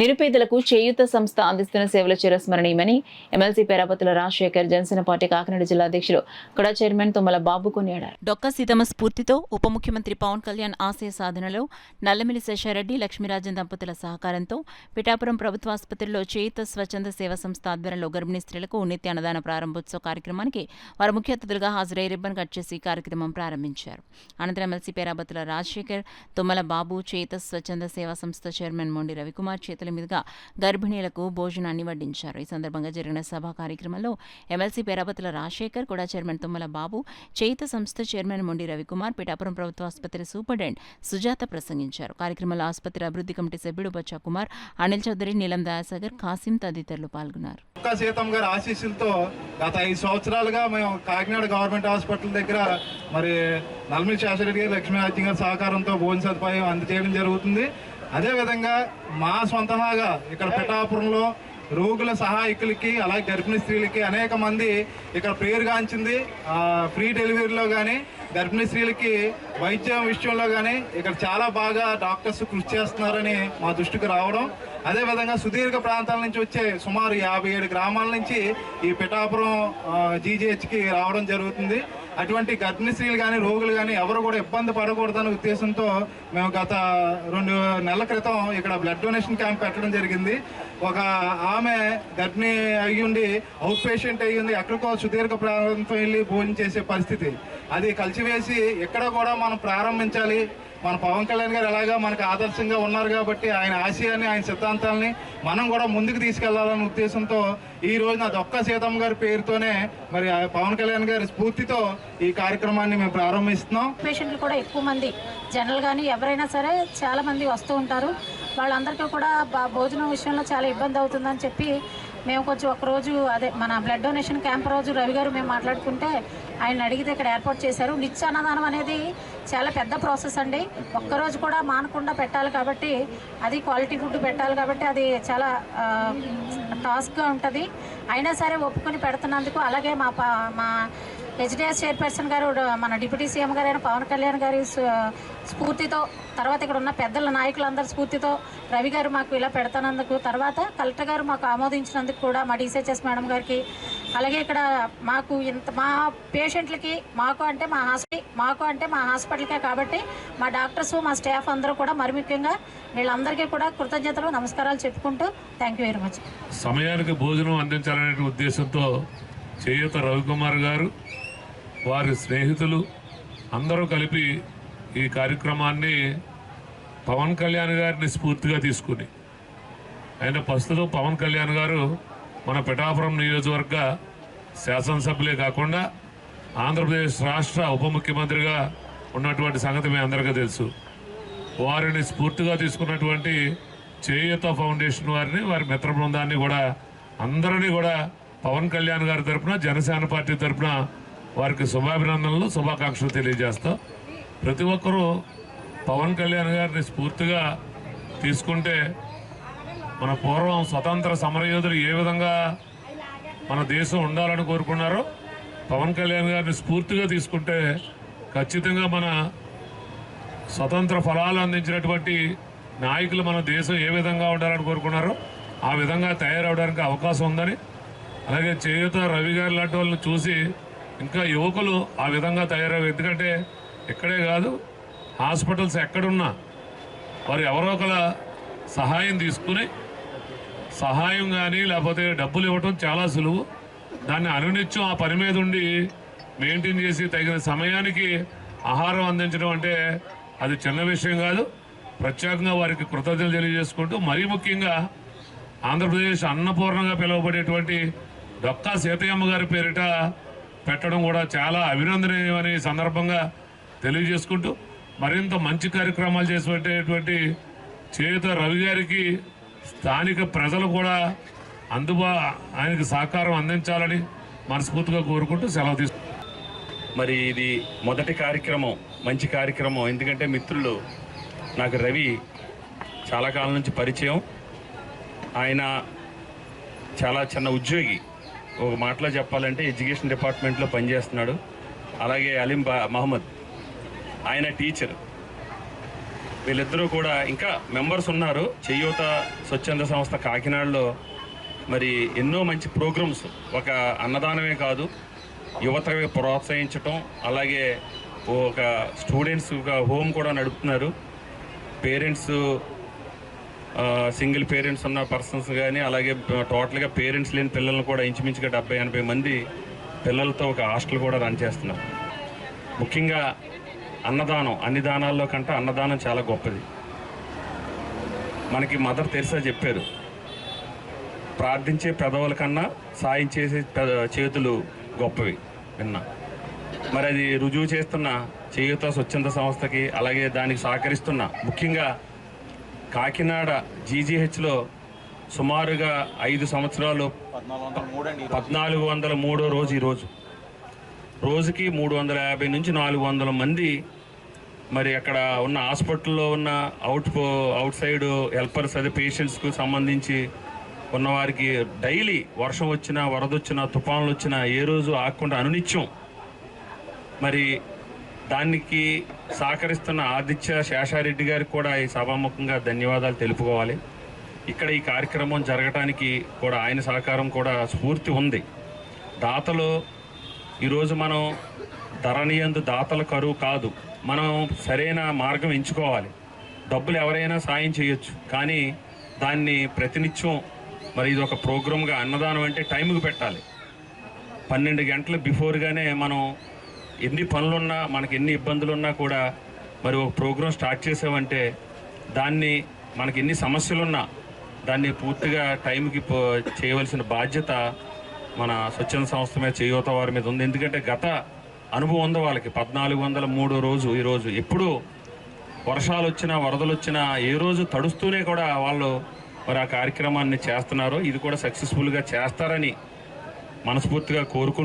నిరుపేదలకు చేయూత సంస్థ అందిస్తున్న సేవలు చిరస్మరణీయమని ఎమ్మెల్సీ పేరాపతుల రాజశేఖర్ జనసేన పార్టీ కాకినాడ జిల్లా అధ్యక్షులు కూడా చైర్మన్ తుమ్మల బాబు కొనియాడారు. డొక్కా సీతమ్మ స్ఫూర్తితో ఉప ముఖ్యమంత్రి పవన్ కళ్యాణ్ ఆశయ సాధనలో నల్లమిల్లి శేషారెడ్డి లక్ష్మీరాజన్ దంపతుల సహకారంతో పిఠాపురం ప్రభుత్వ ఆసుపత్రిలో చేయూత స్వచ్ఛంద సేవా సంస్థ ఆధ్వర్యంలో గర్భిణీ స్త్రీలకు నిత్య అన్నదాన ప్రారంభోత్సవ కార్యక్రమానికి వారు ముఖ్య అతిథులుగా హాజరై రిబ్బన్ కట్ చేసి కార్యక్రమం ప్రారంభించారు. అనంతరం ఎమ్మెల్సీ పేరాపతుల రాజశేఖర్ తుమ్మల బాబు చేయూత స్వచ్ఛంద సేవా సంస్థ చైర్మన్ మొండి రవికుమార్ చేతుల మీదుగా గర్భిణీలకు భోజనాన్ని వడ్డించారు. ఈ సందర్భంగా జరిగిన సభా కార్యక్రమంలో ఎమ్మెల్సీ పేరాపతుల రాజశేఖర్ కూడా చైర్మన్ తుమ్మల బాబు, చేయూత సంస్థ చైర్మన్ మొండి రవికుమార్, పిఠాపురం ప్రభుత్వ ఆసుపత్రి సూపరింటెండెంట్ సుజాత ప్రసంగించారు. కార్యక్రమంలో ఆసుపత్రి అభివృద్ధి కమిటీ సభ్యుడు బచ్చా కుమార్, అనిల్ చౌదరి, నీలం దయాసాగర్, కాసిం తదితరులు పాల్గొన్నారు. సీతమ్మ గారి ఆశీస్సులతో గత 5 సంవత్సరాలుగా మేము కాకినాడ గవర్నమెంట్ హాస్పిటల్ దగ్గర మరి నల్లమిల్లి శేషారెడ్డి గారు, లక్ష్మీరాజన్ గారి సహకారంతో భోజన సదుపాయం అందజేయడం జరుగుతుంది. అదేవిధంగా మా సొంతంగా ఇక్కడ పిఠాపురంలో రోగుల సహాయకులకి అలాగే గర్భిణీ స్త్రీలకి అనేక మంది ఇక్కడ పేరుగాంచింది. ఫ్రీ డెలివరీలో కానీ గర్భిణీ స్త్రీలకి వైద్యం విషయంలో కానీ ఇక్కడ చాలా బాగా డాక్టర్స్ కృషి చేస్తున్నారని మా దృష్టికి రావడం, అదేవిధంగా సుదీర్ఘ ప్రాంతాల నుంచి వచ్చే సుమారు 57 గ్రామాల నుంచి ఈ పిఠాపురం జీజీహెచ్కి రావడం జరుగుతుంది. అటువంటి గర్భిణీ స్త్రీలు కానీ రోగులు కానీ ఎవరు కూడా ఇబ్బంది పడకూడదనే ఉద్దేశంతో మేము గత 2 నెలల క్రితం ఇక్కడ బ్లడ్ డొనేషన్ క్యాంప్ పెట్టడం జరిగింది. ఒక ఆమె గర్భిణీ అయ్యుండి అవుట్ పేషెంట్ అయ్యింది, ఎక్కడికో సుదీర్ఘ ప్రాంతం వెళ్ళి భోజనం చేసే పరిస్థితి. అది కలిసివేసి ఎక్కడ కూడా మనం ప్రారంభించాలి. మన పవన్ కళ్యాణ్ గారు ఎలాగా మనకు ఆదర్శంగా ఉన్నారు కాబట్టి ఆయన ఆశయాన్ని, ఆయన సిద్ధాంతాలని మనం కూడా ముందుకు తీసుకెళ్లాలనే ఉద్దేశంతో ఈ రోజున డొక్కా సీతమ్మ గారి పేరుతోనే మరి పవన్ కళ్యాణ్ గారి స్ఫూర్తితో ఈ కార్యక్రమాన్ని మేము ప్రారంభిస్తున్నాం. పేషెంట్లు కూడా ఎక్కువ మంది జనరల్ కానీ ఎవరైనా సరే చాలా మంది వస్తూ ఉంటారు. వాళ్ళందరికీ కూడా భోజనం విషయంలో చాలా ఇబ్బంది అవుతుందని చెప్పి మేము కొంచెం ఒకరోజు మన బ్లడ్ డొనేషన్ క్యాంప్ రోజు రవి గారు మేము మాట్లాడుకుంటే ఆయన అడిగితే ఇక్కడ ఏర్పాటు చేశారు. నిత్య అన్నదానం అనేది చాలా పెద్ద ప్రాసెస్ అండి. ఒక్కరోజు కూడా మానకుండా పెట్టాలి కాబట్టి, అది క్వాలిటీ ఫుడ్ పెట్టాలి కాబట్టి అది చాలా టాస్క్గా ఉంటుంది. అయినా సరే ఒప్పుకొని పెడుతున్నందుకు, అలాగే మా హెచ్డిఎస్ చైర్పర్సన్ గారు, మన డిప్యూటీ సీఎం గారైన పవన్ కళ్యాణ్ గారి స్ఫూర్తితో, తర్వాత ఇక్కడ ఉన్న పెద్దల నాయకులందరి స్ఫూర్తితో రవి గారు మాకు ఇలా పెడుతున్నందుకు, తర్వాత కలెక్టర్ గారు మాకు ఆమోదించినందుకు కూడా మా డీసీహెచ్ఎస్ మేడం గారికి, అలాగే ఇక్కడ మాకు మా పేషెంట్లకి మాకు అంటే మా హాస్పిటల్కే కాబట్టి మా డాక్టర్స్, మా స్టాఫ్ అందరూ కూడా మరి ముఖ్యంగా వీళ్ళందరికీ కూడా కృతజ్ఞతలు, నమస్కారాలు చెప్పుకుంటూ థ్యాంక్ యూ వెరీ మచ్. సమయానికి భోజనం అందించాలనే ఉద్దేశంతో చేయూత రవికుమార్ గారు, వారి స్నేహితులు అందరూ కలిపి ఈ కార్యక్రమాన్ని పవన్ కళ్యాణ్ గారిని స్ఫూర్తిగా తీసుకుని, ఆయన ప్రస్తుతం పవన్ కళ్యాణ్ గారు మన పిఠాపురం నియోజకవర్గ శాసనసభ్యులే కాకుండా ఆంధ్రప్రదేశ్ రాష్ట్ర ఉప ముఖ్యమంత్రిగా ఉన్నటువంటి సంగతి మీ అందరికీ తెలుసు. వారిని స్ఫూర్తిగా తీసుకున్నటువంటి చేయూత ఫౌండేషన్ వారిని, వారి మిత్ర బృందాన్ని కూడా అందరినీ కూడా పవన్ కళ్యాణ్ గారి తరఫున, జనసేన పార్టీ తరఫున వారికి శుభాభినందనలు, శుభాకాంక్షలు తెలియజేస్తాం. ప్రతి ఒక్కరూ పవన్ కళ్యాణ్ గారిని స్ఫూర్తిగా తీసుకుంటే, మన పూర్వం స్వతంత్ర సమరయోధులు ఏ విధంగా మన దేశం ఉండాలని కోరుకున్నారో, పవన్ కళ్యాణ్ గారిని స్ఫూర్తిగా తీసుకుంటే ఖచ్చితంగా మన స్వతంత్ర ఫలాలు అందించినటువంటి నాయకులు మన దేశం ఏ విధంగా ఉండాలని కోరుకున్నారో ఆ విధంగా తయారవడానికి అవకాశం ఉందని, అలాగే చేయూత రవి గారి లాంటి వాళ్ళని చూసి ఇంకా యువకులు ఆ విధంగా తయారయ్యారు. ఎందుకంటే ఇక్కడే కాదు, హాస్పిటల్స్ ఎక్కడున్నా వారు ఎవరో ఒకల సహాయం తీసుకుని, సహాయం కానీ లేకపోతే డబ్బులు ఇవ్వటం చాలా సులువు. దాన్ని అనునిత్యం ఆ పని మీద ఉండి మెయింటైన్ చేసి తగిన సమయానికి ఆహారం అందించడం అంటే అది చిన్న విషయం కాదు. ప్రత్యేకంగా వారికి కృతజ్ఞతలు తెలియజేసుకుంటూ, మరీ ముఖ్యంగా ఆంధ్రప్రదేశ్ అన్నపూర్ణంగా పిలువబడేటువంటి డొక్కా సీతమ్మ గారి పేరిట పెట్టడం కూడా చాలా అభినందనీయమని సందర్భంగా తెలియజేసుకుంటూ, మరింత మంచి కార్యక్రమాలు చేసేటువంటి చేయూత రవి గారికి స్థానిక ప్రజలు కూడా ఆయనకి సహకారం అందించాలని మనస్ఫూర్తిగా కోరుకుంటూ సెలవు తీసుకుంటాం. మరి ఇది మొదటి కార్యక్రమం, మంచి కార్యక్రమం. ఎందుకంటే మిత్రులు నాకు రవి చాలా కాలం నుంచి పరిచయం. ఆయన చాలా చిన్న ఉద్యోగి, ఒక మాటలో చెప్పాలంటే ఎడ్యుకేషన్ డిపార్ట్మెంట్లో పనిచేస్తున్నాడు. అలాగే అలీం మహమ్మద్, ఆయన టీచర్. వీళ్ళిద్దరూ కూడా ఇంకా మెంబర్స్ ఉన్నారు. చేయూత స్వచ్ఛంద సంస్థ కాకినాడలో మరి ఎన్నో మంచి ప్రోగ్రామ్స్, ఒక అన్నదానమే కాదు, యువతని ప్రోత్సహించటం, అలాగే ఒక స్టూడెంట్స్ ఒక హోమ్ కూడా నడుపుతున్నారు. పేరెంట్స్, సింగిల్ పేరెంట్స్ ఉన్న పర్సన్స్ కానీ, అలాగే టోటల్గా పేరెంట్స్ లేని పిల్లలను కూడా ఇంచుమించుగా 70-80 మంది పిల్లలతో ఒక హాస్టల్ కూడా రన్ చేస్తున్నారు. ముఖ్యంగా అన్నదానం, అన్ని దానాల్లో కంటే అన్నదానం చాలా గొప్పది. మనకి మదర్ తెరిసా చెప్పారు, ప్రార్థించే పెదవుల కన్నా సాయం చేసే చేతులు గొప్పవి విన్నా. మరి అది రుజువు చేస్తున్న చేయూత స్వచ్ఛంద సంస్థకి, అలాగే దానికి సహకరిస్తున్న ముఖ్యంగా కాకినాడ జీజీహెచ్లో సుమారుగా 5 సంవత్సరాలు 1403 రోజు ఈరోజు రోజుకి 350 నుంచి 400 మంది మరి అక్కడ ఉన్న హాస్పిటల్లో ఉన్న అవుట్ సైడ్ హెల్పర్స్, అదే పేషెంట్స్కు సంబంధించి ఉన్నవారికి డైలీ వర్షం వచ్చినా, వరద వచ్చినా, తుఫాన్లు వచ్చినా ఏ రోజు ఆగకుండా అనునిత్యం మరి దానికి సహకరిస్తున్న ఆదిత్య శేషారెడ్డి గారికి కూడా ఈ సభాముఖంగా ధన్యవాదాలు తెలుపుకోవాలి. ఇక్కడ ఈ కార్యక్రమం జరగటానికి కూడా ఆయన సహకారం కూడా స్ఫూర్తి ఉంది. దాతలు ఈరోజు మనం ధరణియందు దాతల కరువు కాదు, మనం సరైన మార్గం ఎంచుకోవాలి. డబ్బులు ఎవరైనా సాయం చేయొచ్చు, కానీ దాన్ని ప్రతినిత్యం మరి ఇది ఒక ప్రోగ్రామ్గా, అన్నదానం అంటే టైంకి పెట్టాలి. 12 గంటల బిఫోర్గానే మనం ఎన్ని పనులున్నా, మనకి ఎన్ని ఇబ్బందులున్నా కూడా మరి ఒక ప్రోగ్రాం స్టార్ట్ చేసామంటే దాన్ని మనకి ఎన్ని సమస్యలున్నా దాన్ని పూర్తిగా టైంకి చేయవలసిన బాధ్యత మన స్వచ్ఛంద సంస్థ మీద, చేయూత వారి మీద ఉంది. ఎందుకంటే గత అనుభవం ఉంది వాళ్ళకి. 1403 రోజు ఈరోజు ఎప్పుడు వర్షాలు వచ్చినా, వరదలు వచ్చినా ఏ రోజు తడుస్తూనే కూడా వాళ్ళు మరి ఆ కార్యక్రమాన్ని చేస్తున్నారు. ఇది కూడా సక్సెస్ఫుల్గా చేస్తారని మనస్ఫూర్తిగా కోరుకుంటున్నాను.